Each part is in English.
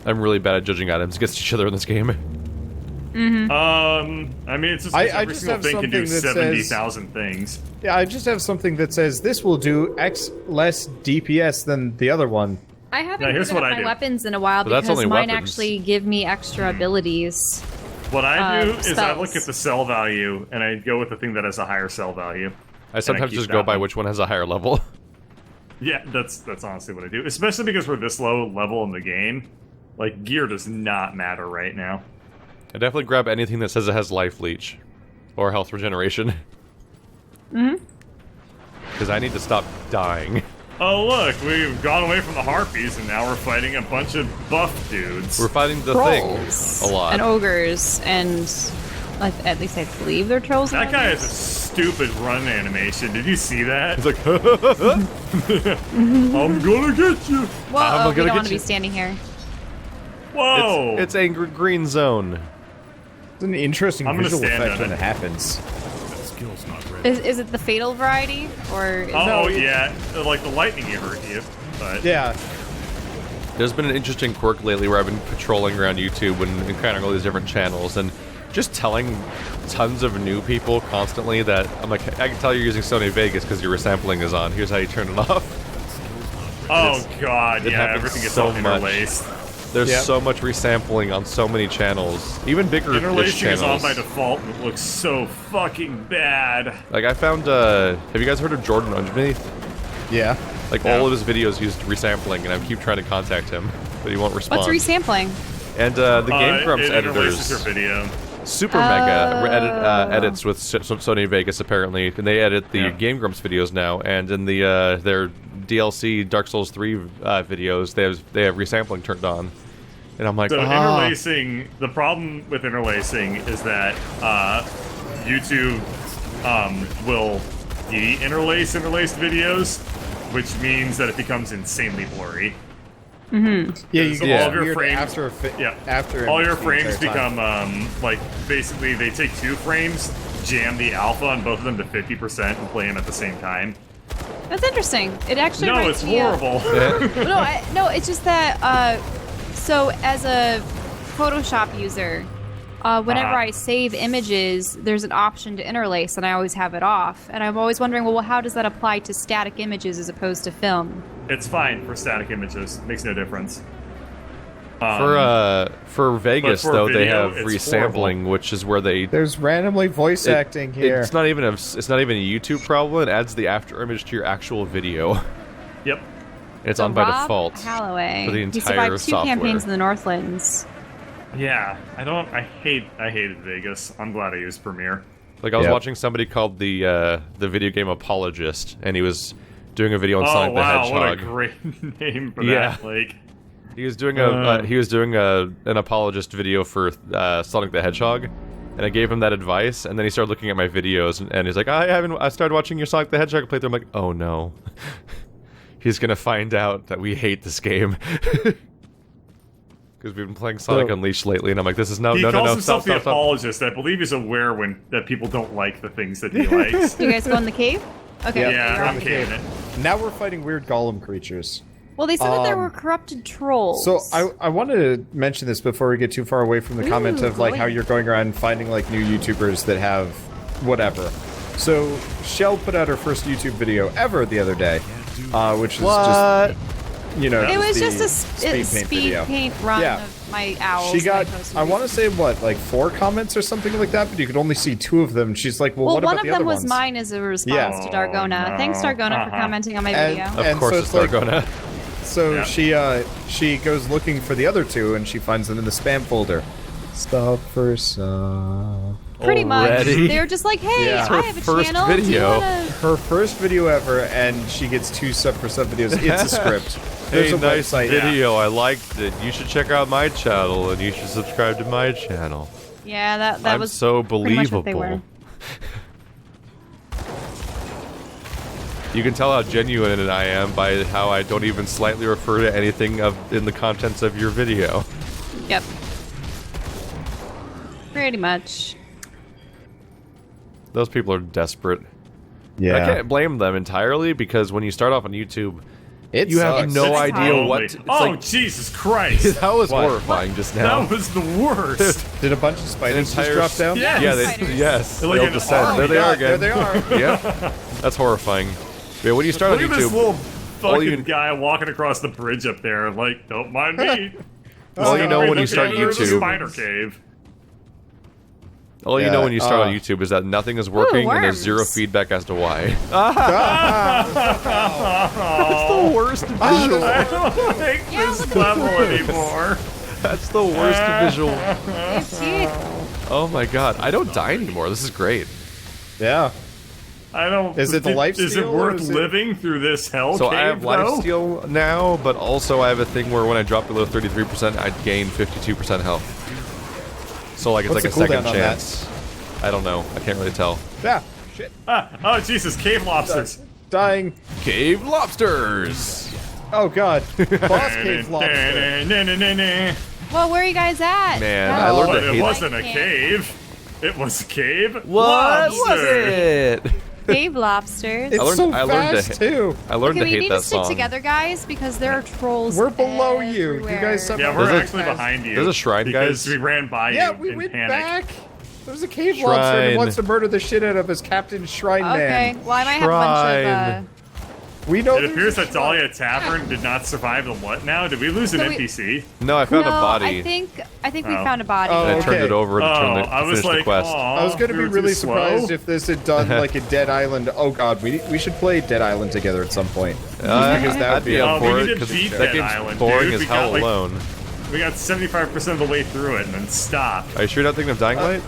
I'm really bad at judging items against each other in this game. I mean, it's just every just single have thing can do something that 70,000 things. Yeah, I just have something that says this will do X less DPS than the other one. I haven't here's given what up I my do. weapons in a while But that's because only mine weapons. actually give me extra abilities. What I do is I spells. look at the cell value, and I go with the thing that has a higher cell value. I sometimes keep just that go by one. which one has a higher level. Yeah, that's honestly what I do. Especially because we're this low level in the game. Like, gear does not matter right now. I definitely grab anything that says it has life leech. Or health regeneration. Because I need to stop dying. Oh look, we've gone away from the harpies, and now we're fighting a bunch of buff dudes. We're fighting the Trolls. thing a lot. And ogres, and at least I believe they're trolls. That and guy ogres. has a stupid run animation. Did you see that? He's like, I'm gonna get you! Whoa, I'm we gonna don't want get to be you. standing here. Whoa! it's angry green zone. It's an interesting I'm gonna visual stand effect on when it. it happens. Is it the fatal variety, or is Oh, it... yeah, like the lightning hurt you, but... Yeah, There's been an interesting quirk lately where I've been patrolling around YouTube and encountering all these different channels and just telling tons of new people constantly that I'm like, I can tell you're using Sony Vegas because your resampling is on. Here's how you turn it off. Oh god, it yeah, happens everything gets so all much. interlaced. There's Yep. so much resampling on so many channels, even bigger Interlacing channels. is on by default, and it looks so fucking bad. Like I found, have you guys heard of Jordan Underneath? yeah. Like No. all of his videos used resampling, and I keep trying to contact him, but he won't respond. What's resampling? And the Game Grumps it interlaces editors, your video. Super Mega edits with Sony Vegas apparently, and they edit the Yeah. Game Grumps videos now. And in the their DLC Dark Souls 3 videos, they have resampling turned on. And I'm like, So ah. interlacing, the problem with interlacing is that YouTube will de-interlace interlaced videos, which means that it becomes insanely blurry. Yeah, you So get all of your weird frames, after after all your the frames entire time. become like basically they take 2 frames, jam the alpha on both of them to 50%, and play them at the same time. That's interesting. It actually No, reminds it's me of- horrible. No, it's just that. So as a Photoshop user, whenever Uh-huh. I save images, there's an option to interlace, and I always have it off. And I'm always wondering, well, how does that apply to static images as opposed to film? It's fine for static images. Makes no difference. For Vegas for though, they video, have it's resampling, horrible. which is where they There's randomly voice acting here. It's not even a YouTube problem. It adds the after image to your actual video. Yep. It's So on by Rob default Holloway, for the he entire survived 2 software. campaigns in the Northlands. Yeah, I hated Vegas. I'm glad I used Premiere. Like I was Yep. watching somebody called the video game Apologist, and he was doing a video on Oh Sonic the wow, Hedgehog. what a great name for Yeah. that. Like, He was doing an apologist video for Sonic the Hedgehog, and I gave him that advice, and then he started looking at my videos, and he's like, I started watching your Sonic the Hedgehog playthrough. I'm like, oh no. He's gonna find out that we hate this game. Because we've been playing Sonic So- Unleashed lately, and I'm like, this is no, he no, calls no, himself stop, the stop, stop. apologist. I believe he's aware that people don't like the things that he likes. Do you guys go in the cave? Okay. Yeah. Yeah, you're I'm on. kidding it. Now we're fighting weird golem creatures. Well, they said that there were corrupted trolls. So I wanted to mention this before we get too far away from the comment of like how glowing. you're going around finding like new YouTubers that have whatever. So Shell put out her first YouTube video ever the other day, which is just It was the just a speed paint video. paint run Yeah. of my owls. She that got, posted I want to recently. say, what, like 4 comments or something like that, but you could only see 2 of them. She's like, well, Well, what one about of the them other was ones? mine as a response Yeah. to Dargona. Oh, Thanks, no. Dargona, for commenting on my And- video. Of and course so it's it's like- Dargona. So Yeah. she goes looking for the other 2, and she finds them in the spam folder. Stop for some. Pretty much. Already? They were just like, hey, Yeah. I Her have a first channel. Do you video. wanna... Her first video ever, and she gets 2 sub for sub videos. It's a script. There's Hey, a nice website. video. I liked it. You should check out my channel, and you should subscribe to my channel. Yeah, that I'm was so pretty much what they believable. were. You can tell how genuine I am by how I don't even slightly refer to anything in the contents of your video. Yep. Pretty much. Those people are desperate. Yeah. I can't blame them entirely because when you start off on YouTube, It You have sucks. no It's idea hot. what. It's Oh, like, Jesus Christ! that was What? horrifying just now. That was the worst. Did a bunch of spiders just entire drop down? Yeah. Yeah, Spiders. yes. Like They'll an descend. army. There they are God, again. There they are. Yep. That's horrifying. Yeah, when you start Look on at this YouTube, little all you fucking guy walking across the bridge up there. Like, don't mind me. all you know when you Look start at there's a YouTube, spider cave. all you know when you start on uh, YouTube is that nothing is working and there's worms. zero feedback as to why. That's the worst visual. I don't like Yeah, this look at level this. anymore. That's the worst visual. Your teeth. Oh my god, I don't die anymore. This is great. Yeah. I don't. Is it the life Is it steal, or worth is it- living through this hell So cave? I have though? lifesteal now, but also I have a thing where when I drop below 33%, I'd gain 52% health. So like it's What's like a the second cooldown on that? chance. I don't know. I can't really tell. Yeah. Shit. Oh Jesus! Cave lobsters. Dying. Cave lobsters. Oh god. Boss cave lobster. Well, where are you guys at? Man, No. I learned to It hate wasn't a I can't. cave. It was a cave. What Lobster. was it? Cave lobsters. It's learned- so I learned fast to- too. I learned Okay, to we hate need that to stick song. together, guys, because there are trolls. We're below you. You everywhere. guys somehow- Yeah, we're There's a- actually behind you. there's a shrine, because guys. we ran by Yeah, you we in went panic. back. There's a cave lobster who Shrine. wants to murder the shit out of his Captain Shrine Okay, Man. well, I might have a bunch Shrine. We know It there's appears a that Dahlia Tavern did not survive the what now? Did we lose an So we- NPC? No, I of. found No, a body. I think we Oh. found a body. Oh, and I turned okay. it over to, Oh, to I was finish like, the quest. aw, I was going to we be were really too surprised slow. if this had done like a Dead Island. Oh god, we should play Dead Island together at some point. Because that would I'd be be a- up we for need it to because beat that Dead game's Island, boring dude. as We hell got, like- alone. We got 75% of the way through it and then stopped. Are you sure you're not thinking of Dying Light?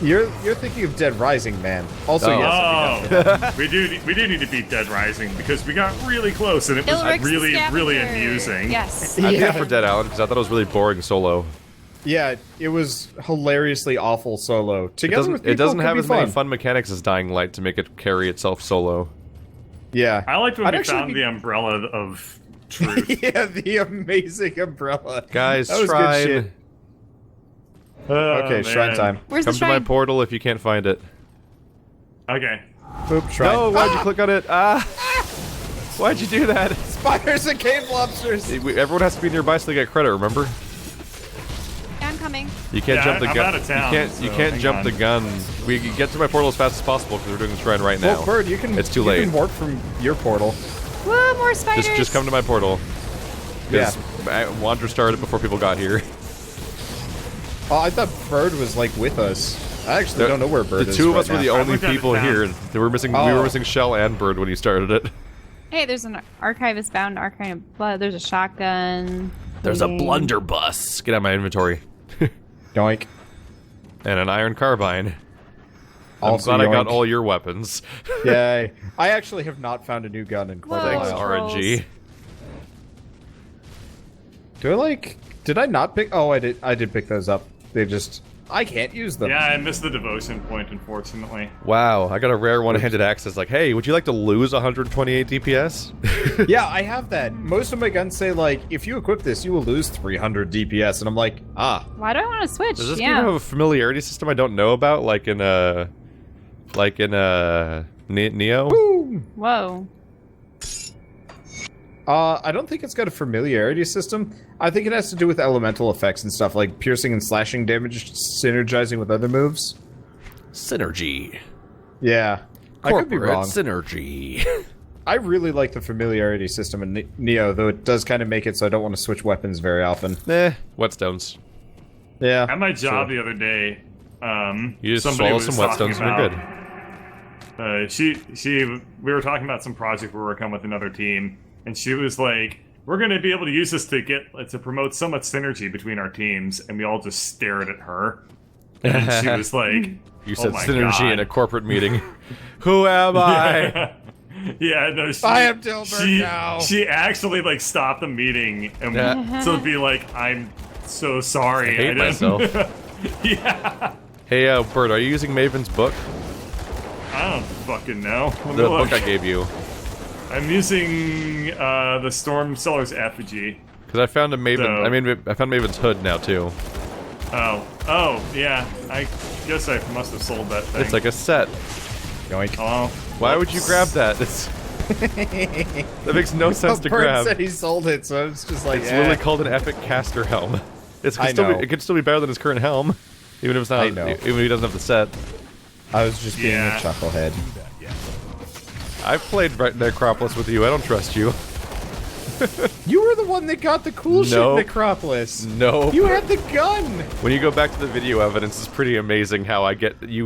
You're thinking of Dead Rising, man. Also, Oh. yes. Oh, we do need to beat Dead Rising because we got really close and it was Ilric's the really really scavenger. amusing. Yes. I'd be Yeah. up for Dead Island because I thought it was really boring solo. Yeah, it was hilariously awful solo. Together with people, It doesn't could have be as many fun mechanics as Dying Light to make it carry itself solo. Yeah. I liked when I'd we actually found be- the umbrella of truth. Yeah, the amazing umbrella. Guys, that was Shrine. good shit. Oh, Okay, shrine man. time. Where's Come the to my shrine? portal if you can't find it. Okay. Boop, shrine. No, why'd you click on it? Why'd you do that? Spiders and cave lobsters. Everyone has to be nearby so they get credit, remember? Yeah, I'm coming. You can't Yeah, jump the I'm gun. out of town, you so can't hang jump on. the gun. We can get to my portal as fast as possible because we're doing the shrine right now. Well, Bird, you can. It's too You late. can warp from your portal. Woo, more spiders. Just come to my portal. Yeah. Because Wander started before people got here. Oh, I thought Bird was like with us. I actually don't know where Bird The is. two of right us were now. the I only looked at it people now. here. We were missing Shell and Bird when you started it. Hey, there's an archivist bound archive of blood. There's a shotgun. There's a Thing. blunderbuss. Get out of my inventory. Yoink. And an iron carbine. Also I'm glad I got yoink. all your weapons. Yay. I actually have not found a new gun in quite a Whoa. Thanks, while. RNG. Did I not pick? Oh, I did pick those up. They just. I can't use them. Yeah, I missed the devotion point, unfortunately. Wow, I got a rare one-handed axe that's like, hey, would you like to lose 128 DPS? Yeah, I have that. Most of my guns say, like, if you equip this, you will lose 300 DPS. And I'm like, Why do I want to switch? Does this yeah. game have a familiarity system I don't know about, like in Neo? boom! Whoa. I don't think it's got a familiarity system. I think it has to do with elemental effects and stuff, like piercing and slashing damage synergizing with other moves. Synergy. Yeah. I could be Corporate wrong. synergy. I really like the familiarity system in Neo, though it does kind of make it so I don't want to switch weapons very often. Whetstones. Yeah. At my job sure. the other day, You just somebody swallow was some talking whetstones and you're about- we were talking about some project we were working on with another team, and she was like, "We're going to be able to use this to promote so much synergy between our teams," and we all just stared at her. And she was like, You "Oh said my synergy God." in a corporate meeting. Who am I? Yeah, no, she, I am Dilbert now. She actually like stopped the meeting and Yeah. so be like, "I'm so sorry." I hate didn't-" myself. Yeah, Hey, Bert, are you using Maven's book? I don't fucking know. Let me The look. book I gave you. I'm using the Storm Seller's effigy. Because I found a Maven. So- I mean, I found Maven's hood now too. Oh, yeah. I guess I must have sold that thing. It's like a set. Yoink. Oh, Why would you grab that? That makes no sense to Bird grab. said he sold it, so it's just like, It's yeah. literally called an epic caster helm. It could still be better than his current helm, even if it's not. I know. Even if he doesn't have the set. I was just being a chucklehead. I've played Necropolis with you. I don't trust you. You were the one that got the cool shit Nope. Necropolis. No. You had the gun. When you go back to the video evidence, it's pretty amazing how I get you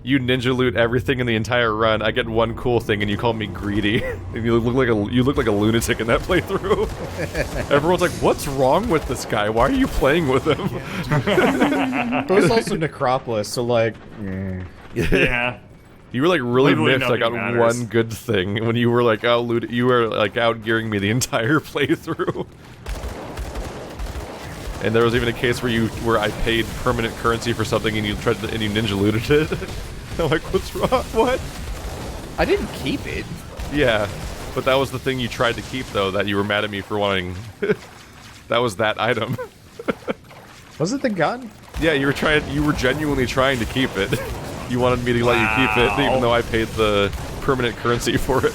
you ninja loot everything in the entire run. I get one cool thing, and you call me greedy. And you look like a lunatic in that playthrough. Everyone's like, "What's wrong with this guy? Why are you playing with him?" But it was also Necropolis, so like, Yeah. You were like really Literally miffed I got nothing matters. one good thing when you were like you were like out gearing me the entire playthrough. And there was even a case where I paid permanent currency for something and you ninja looted it. I'm like, what's wrong? What? I didn't keep it. Yeah, but that was the thing you tried to keep though that you were mad at me for wanting. That was that item. Was it the gun? Yeah, you were genuinely trying to keep it. You wanted me to let you keep it, even though I paid the permanent currency for it.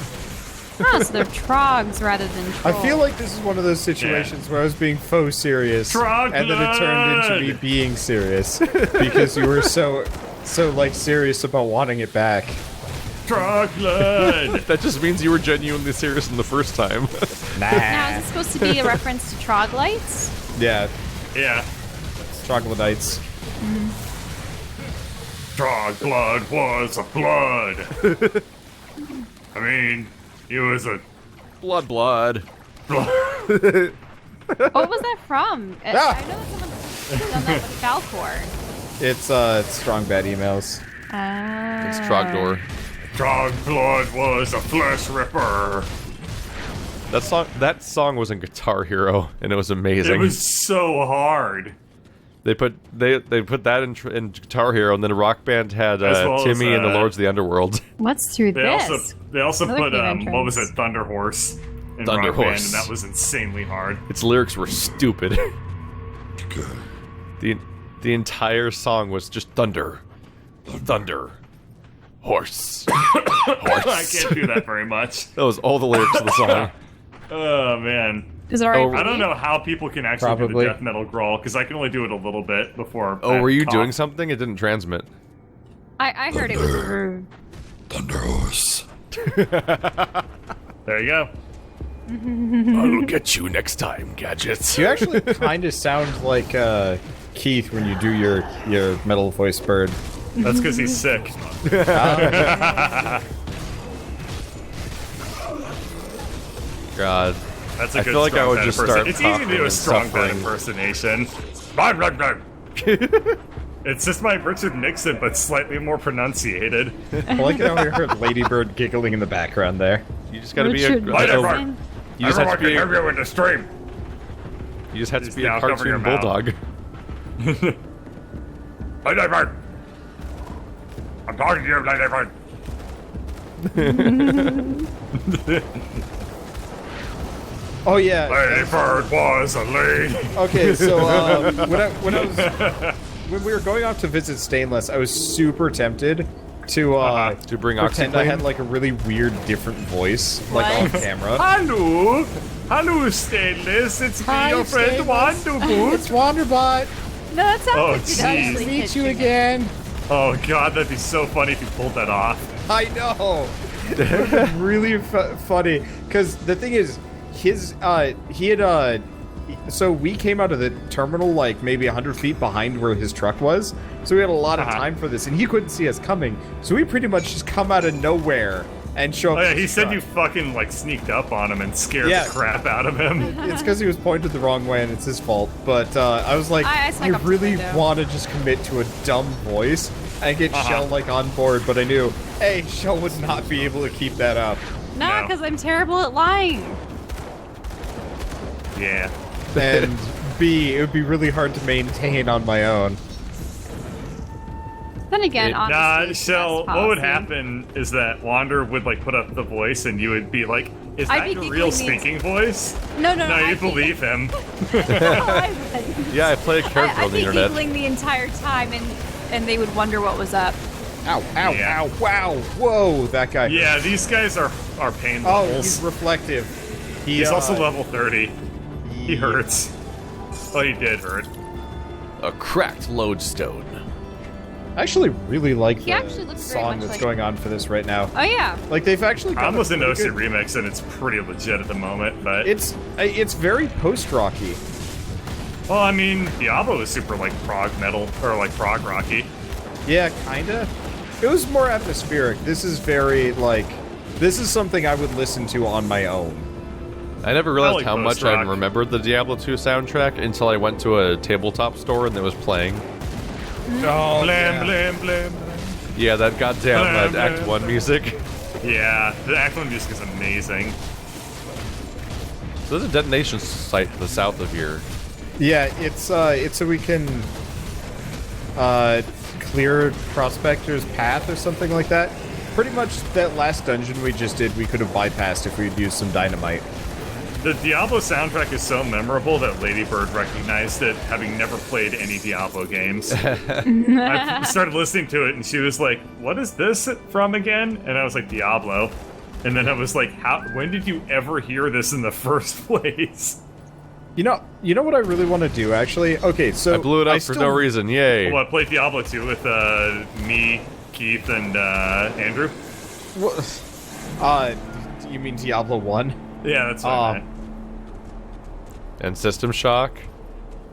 Oh, so they're trogs rather than I trolls. feel like this is one of those situations where I was being faux serious, and then it turned into me being serious because you were so like serious about wanting it back. Chocolate! That just means you were genuinely serious in the first time. Now, is this supposed to be a reference to troglodytes? Yeah, Yeah. troglodytes. Blood was a blood. I mean, he was a Blood. blood. What was that from? Ah! I know that someone's done that with Falcor. It's strong bad emails. It's Trogdor. Blood was a flesh ripper. That song was in Guitar Hero, and it was amazing. It was so hard. They put that in Guitar Hero, and then Rock Band had As well as, Timmy and the Lords of the Underworld. What's through They this? also Another put game what was it, entrance. Thunder Horse in Thunder Rock Band, Horse. and that was insanely hard. Its lyrics were stupid. The entire song was just thunder, horse, I can't do that very much. That was all the lyrics of the song. Oh man. Is it already? I don't know how people can actually Probably. do the death metal growl, because I can only do it a little bit before. Oh, were you cough. doing something? It didn't transmit. I heard it was rude. Thunder horse. There you go. I'll get you next time, gadgets. You actually kind of sound like Keith when you do your metal voice bird. That's because he's sick. God. That's a I good feel like I strong would bad just imperson- start It's easy to do coughing a strong and bad suffering. impersonation. It's just my Richard Nixon, but slightly more pronunciated. I like how we heard Ladybird giggling in the background there. You just gotta be Richard a. Nixon. You just have to be. you in the stream. You just have to Just be a now cover your cartoon mouth. bulldog. Ladybird. I'm talking to you, Ladybird. Oh yeah. Ladybird was a lady. Okay, so when we were going off to visit Stainless, I was super tempted to To bring pretend I OxyClean? had like a really weird, different voice, like on What? camera. Hello, Stainless. It's me, your friend Wanderboot. It's Wanderbot. No, that sounds Oh, like jeez. you're actually Meet you pitching it. again. Oh god, that'd be so funny if you pulled that off. I know. It would be really funny because the thing is, he had so we came out of the terminal like maybe 100 feet behind where his truck was, so we had a lot of time for this, and he couldn't see us coming, so we pretty much just come out of nowhere and show up. Oh yeah, to he his said truck. you fucking like sneaked up on him and scared Yeah. the crap out of him. It's because he was pointed the wrong way, and it's his fault. But I was like, I snuck you up to really the window. want to just commit to a dumb voice and get Shell like on board, but I knew, A, Shell would not be able to keep that up. No, No. because I'm terrible at lying. Yeah. And B, it would be really hard to maintain on my own. Then again, honestly, Nah, Shell, that's what would policy. happen is that Wander would like put up the voice and you would be like, is I'd that be your giggling real the- speaking voice? No, No, I'd you be- believe him. No, I wouldn't. Yeah, I play a character I'd on the be internet. giggling the entire time, and they would wonder what was up. Ow, ow, Yeah. ow, wow, whoa, that guy. Yeah, these guys are pain Oh, levels. he's reflective. He's also level 30. He hurts. Oh, he did hurt. A cracked lodestone. I actually really like He the actually looks very song much that's like- going on for this right now. Oh yeah. Like, they've actually I'm got listening to pretty OC good- Remix, and it's pretty legit at the moment, but... It's very post-rocky. Well, I mean, Diablo is super, like, prog metal, or, like, prog rocky. Yeah, kinda. It was more atmospheric. This is very, like... This is something I would listen to on my own. I never realized like how much I post-rock. remembered the Diablo 2 soundtrack until I went to a tabletop store and it was playing. Oh, Blam, blam, blam. Yeah, that goddamn Blam, Act blam, 1 music. Yeah, the Act 1 music is amazing. So there's a detonation site to the south of here. Yeah, it's so we can clear Prospector's path or something like that. Pretty much that last dungeon we just did, we could have bypassed if we'd used some dynamite. The Diablo soundtrack is so memorable that Lady Bird recognized it, having never played any Diablo games. I started listening to it, and she was like, "What is this from again?" And I was like, "Diablo." And then I was like, "How? When did you ever hear this in the first place?" You know what I really want to do, actually? Okay, so... I blew it up for no reason, yay. Well, I played Diablo 2 with me, Keith, and Andrew. You mean Diablo 1? Yeah, that's what I meant. And System Shock.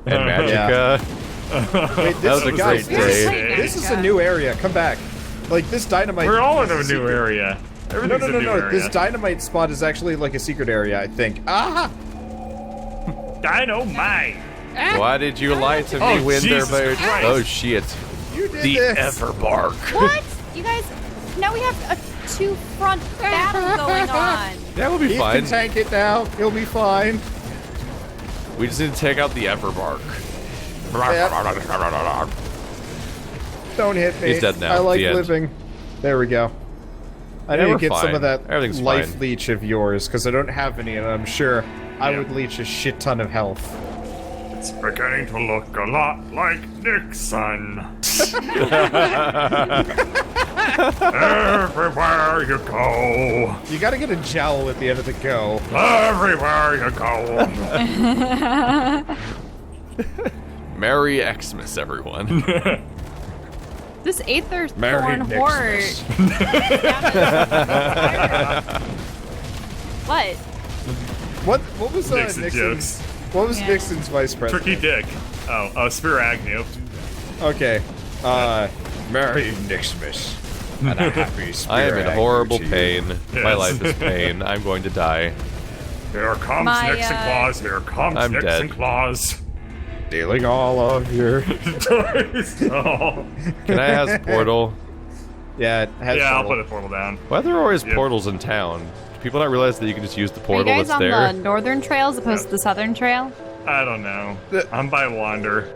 And Yeah. Magicka. Wait, That was a guys, great this, day. this is a new area. Come back. Like, this dynamite... We're all in is a new secret. area. No, Everything's no, a no, new no. area. This dynamite spot is actually like a secret area, I think. Ah! Dynamite! Why did you lie to me, Oh, Jesus Winterbird? Christ. Oh shit. You did The this! Everbark. What? You guys? Now we have a two-front battle going on. Yeah, we'll be He fine. can tank it now. He'll be fine. We just need to take out the Everbark. Don't hit me. He's dead now. I like The end. living. There we go. I Yeah, need to we're get some fine. of that Everything's life fine. leech of yours, because I don't have any, and I'm sure I Yeah. would leech a shit ton of health. It's beginning to look a lot like Nixon. Everywhere you go. You gotta get a jowl at the end of the go. Everywhere you go. Merry Xmas, everyone. This Aether Merry Thorn Horde. Nixmas. What? What was Nixon Nixon's... jokes. What was Yeah. Nixon's vice president? Tricky Dick. Oh, Spear Agnew. Okay. Merry Nixmas. And a happy I am in spirit horrible to you. pain. My Yes. life is pain. I'm going to die. Here comes My, Nixon Claus. Here comes I'm Nixon dead. Claus. Stealing all of your... Oh. Can I ask Portal? Yeah, it has Yeah, I'll portal. put a portal down. Why are there always Yep. portals in town? Do people not realize that you can just use the Are you portal guys that's on there? the northern trail as opposed to the southern trail? I don't know. The- I'm by Wander.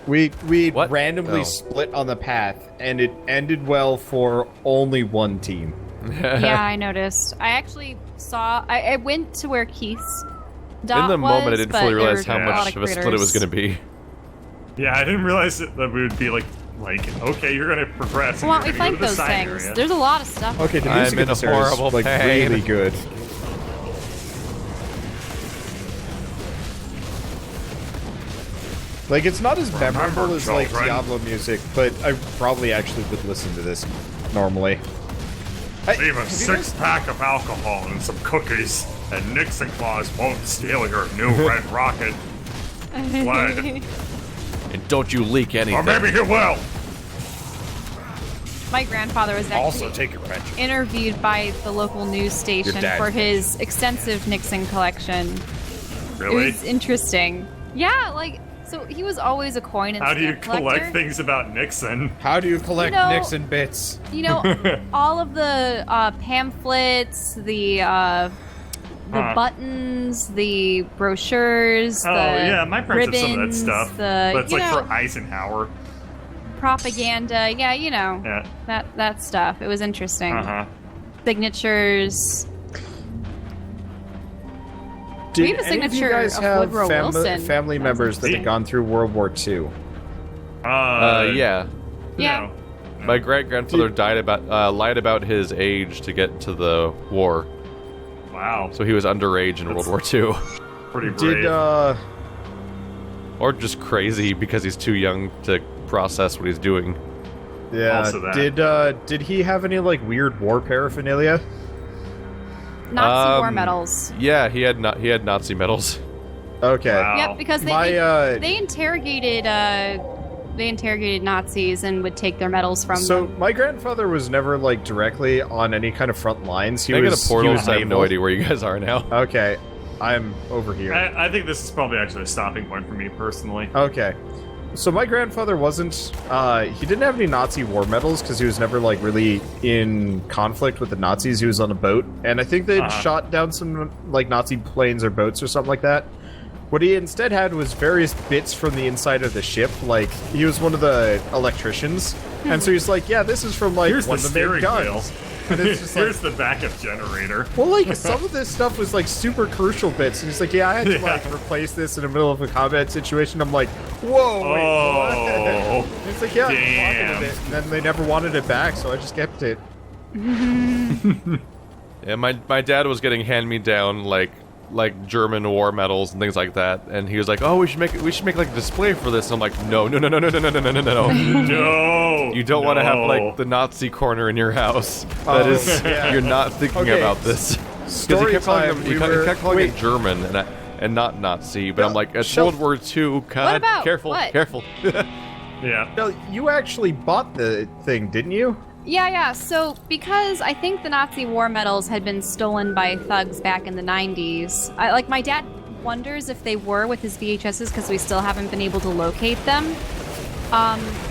We What? randomly Oh. split on the path, and it ended well for only one team. Yeah, I noticed. I actually saw. I went to where Keith's dot In the moment, I was, didn't but fully there realize were how a much lot of a split it was critters. going to be. Yeah, I didn't realize that we would be like, okay, you're gonna progress. and Why don't you're we gonna fight go to the those side things? area. There's a lot of stuff. Okay, the I'm music in in this a area is horrible like pain. really good. Like, it's not as memorable as like children. Diablo music, but I probably actually would listen to this normally. Hey, Leave a have you guys- six-pack of alcohol and some cookies, and Nixon Claus won't steal your new red rocket. Sled. And don't you leak anything. Or maybe he will. My grandfather was Also, actually take your pension. interviewed by the local news station dad's for his extensive Nixon collection. Really? It was interesting. Yeah, like, so he was always a coin and How do you stamp collector. collect things about Nixon? How do you collect You know- Nixon bits? You know, all of the pamphlets, the Huh. buttons, the brochures, Oh, the yeah, my parents have some of that ribbons, stuff. the But it's you like know, for Eisenhower. propaganda. Yeah, you know Yeah. that stuff. It was interesting. Uh-huh. Signatures. Did We have a any of you signature guys of have Woodrow Wilson. family That's members that interesting. had gone through World War II? Yeah. Yeah. My great-grandfather lied about his age to get to the war. Wow. So he was underage in World War II. Pretty brave. Or just crazy because he's too young to process what he's doing. Yeah. Also that. Did he have any like weird war paraphernalia? Nazi war medals. Yeah, he had Nazi medals. Okay. Wow. Yep, because they interrogated Nazis and would take their medals from So them. my grandfather was never like directly on any kind of front lines. Can I get a portal? I have no naval. idea where you guys are now. Okay, I'm over here. I think this is probably actually a stopping point for me personally. Okay. So my grandfather wasn't, he didn't have any Nazi war medals because he was never, like, really in conflict with the Nazis. He was on a boat, and I think they'd shot down some, like, Nazi planes or boats or something like that. What he instead had was various bits from the inside of the ship, like, he was one of the electricians, and so he's like, yeah, this is from, like, Here's one the of the main steering wheel. guns. And it's just Here's the backup generator. well, like, some of this stuff was, like, super crucial bits. And he's like, yeah, I had to, like, replace this in the middle of a combat situation. I'm like, whoa, wait, Oh, what? And it's like, yeah, I damn. pocketed it. And then they never wanted it back, so I just kept it. Yeah, my dad was getting hand-me-down like German war medals and things like that, and he was like, "Oh, we should make like a display for this." And I'm like, "No. No. You don't want to have like the Nazi corner in your house. That is, yeah. you're not thinking Okay, about this." Because Story he kept calling time, him, we he were- kept calling wait. it German and not Nazi. But No, I'm like, it's shut- World War II. God, about? careful, What? careful. Yeah. No, you actually bought the thing, didn't you? Yeah. So, because I think the Nazi war medals had been stolen by thugs back in the 90s, my dad wonders if they were with his VHSs because we still haven't been able to locate them.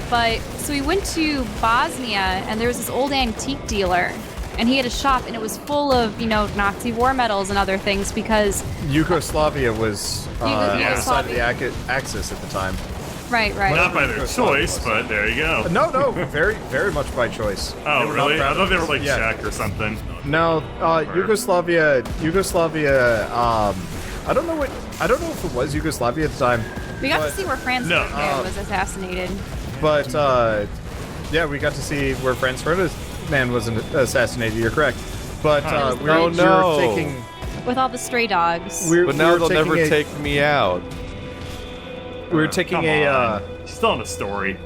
But, so we went to Bosnia, and there was this old antique dealer, and he had a shop, and it was full of, Nazi war medals and other things because... Yugoslavia was on the side of the Yugoslavia. Axis at the time. Right. Not by their choice, but there you go. No, very, very much by choice. Oh, They were not really? proud I of thought they were this. like Yeah. Czech or something. No, Yugoslavia. I don't know if it was Yugoslavia at the time, We got to see where Franz No. Ferdinand was assassinated. but yeah, we got to see where Franz Ferdinand was assassinated. You're correct, but was we were taking. With all the stray dogs. But now they'll never take me out. We were taking Come a. on. She's telling a story.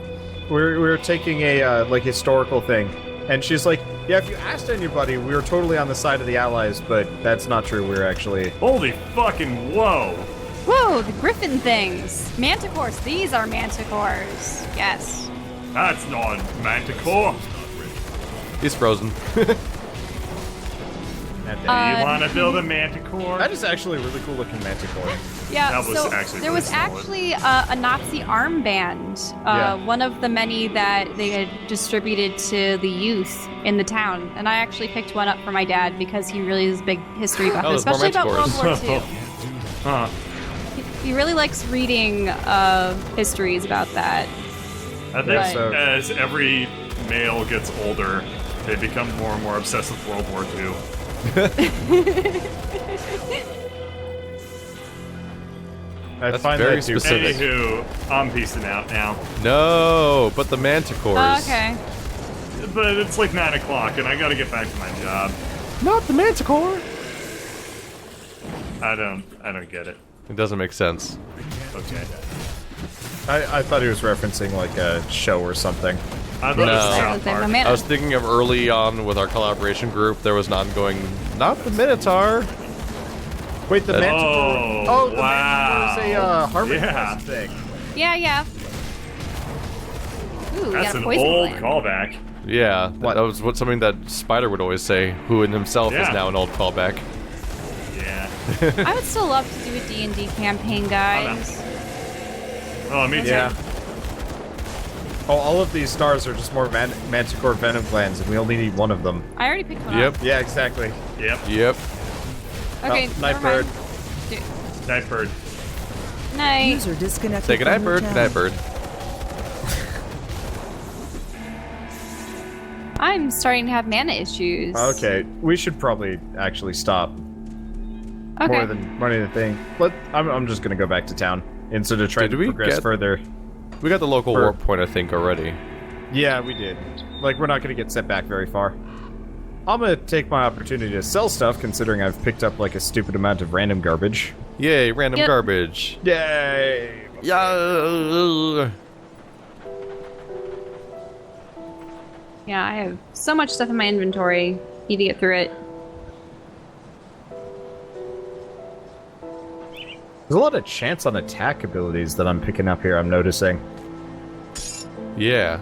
We were taking a like historical thing, and she's like, "Yeah, if you asked anybody, we were totally on the side of the Allies, but that's not true. We were actually." Holy fucking whoa. Whoa, the griffin things. Manticores. These are manticores. Yes. That's not Manticore. He's frozen. Do you want to build a Manticore? That is actually a really cool looking Manticore. Yeah, That was so actually there really was solid. actually a Nazi armband, Yeah. one of the many that they had distributed to the youth in the town. And I actually picked one up for my dad because he really is a big history buff, Oh, there's more especially about World Manticores. War II. Huh. He really likes reading histories about that. I think Yeah, so- as every male gets older, they become more and more obsessed with World War II. I That's find very that too. specific. Anywho, I'm peacing out now. No, but the Manticores. Okay. But it's like 9 o'clock, and I gotta get back to my job. Not the Manticore. I don't get it. It doesn't make sense. Okay. I thought he was referencing like a show or something. I thought No. it was I South don't think Park. my I was thinking of early on with our collaboration group, there was an ongoing, not the Minotaur. Wait, the Oh, Manticore. Oh, the wow. Manticore is a Harvard Yeah. Quest thing. Yeah. Ooh, we That's got a an poison old gland. callback. Yeah, What? that was something that Spider would always say, who in himself is Yeah. now an old callback. Yeah. I would still love to do a D&D campaign, guys. Oh, me too. Yeah. Oh, all of these stars are just more Manticore venom glands, and we only need one of them. I already picked one Yep, up. Yeah, exactly. Yep. yep. Okay, Oh, night bird. Nightbird. Night. User disconnected. Say goodnight, from your bird. channel. Goodnight, bird. I'm starting to have mana issues. Okay, we should probably actually stop. Okay. More than running the thing. I'm just gonna go back to town instead of trying Did to we progress get- further. We got the local For- warp point, I think, already. Yeah, we did. Like, we're not gonna get set back very far. I'm gonna take my opportunity to sell stuff, considering I've picked up, like, a stupid amount of random garbage. Yay, random Yep. garbage. Yay! Yeah. Yeah, I have so much stuff in my inventory. Need to get through it. There's a lot of chance on attack abilities that I'm picking up here, I'm noticing. Yeah.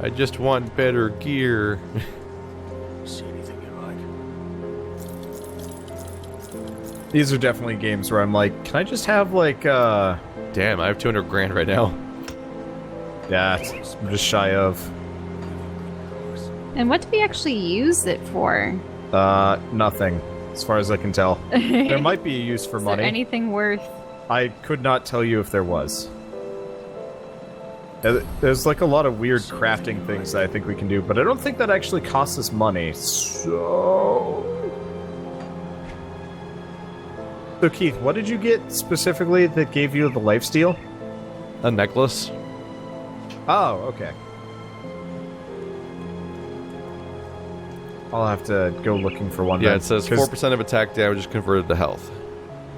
I just want better gear. See anything you like? These are definitely games where I'm like, can I just have, like, Damn, I have 200 grand right now. yeah, I'm just shy of. And what do we actually use it for? Nothing, as far as I can tell. There might be a use for Is money. there anything worth? I could not tell you if there was. There's like a lot of weird crafting things that I think we can do, but I don't think that actually costs us money, so... So Keith, what did you get specifically that gave you the lifesteal? A necklace. Oh, okay. I'll have to go looking for one. Yeah, then, it says 'cause- 4% of attack damage is converted to health.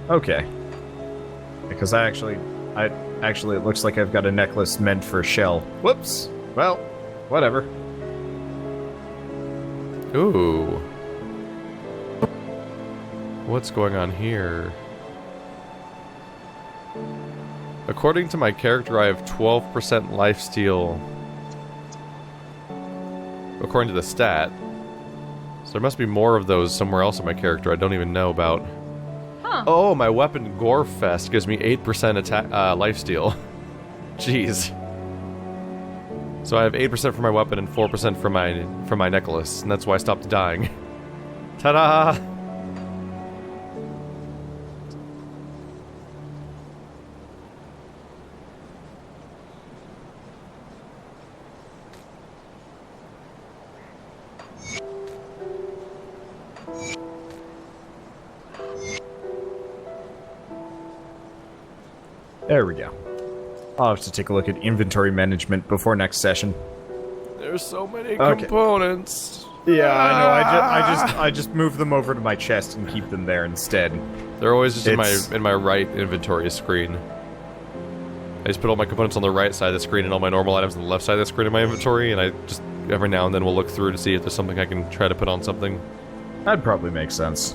Okay. Because it looks like I've got a necklace meant for Shell. Whoops. Well, whatever. Ooh. What's going on here? According to my character, I have 12% lifesteal. According to the stat. So there must be more of those somewhere else in my character I don't even know about. Huh. Oh, my weapon Gorefest gives me 8% attack lifesteal. Jeez. So I have 8% for my weapon and 4% for my necklace, and that's why I stopped dying. Ta-da! There we go. I'll have to take a look at inventory management before next session. There's so many Okay. components. Yeah, I know. I just move them over to my chest and keep them there instead. They're always just It's- in my right inventory screen. I just put all my components on the right side of the screen and all my normal items on the left side of the screen in my inventory, and I just every now and then will look through to see if there's something I can try to put on something. That'd probably make sense.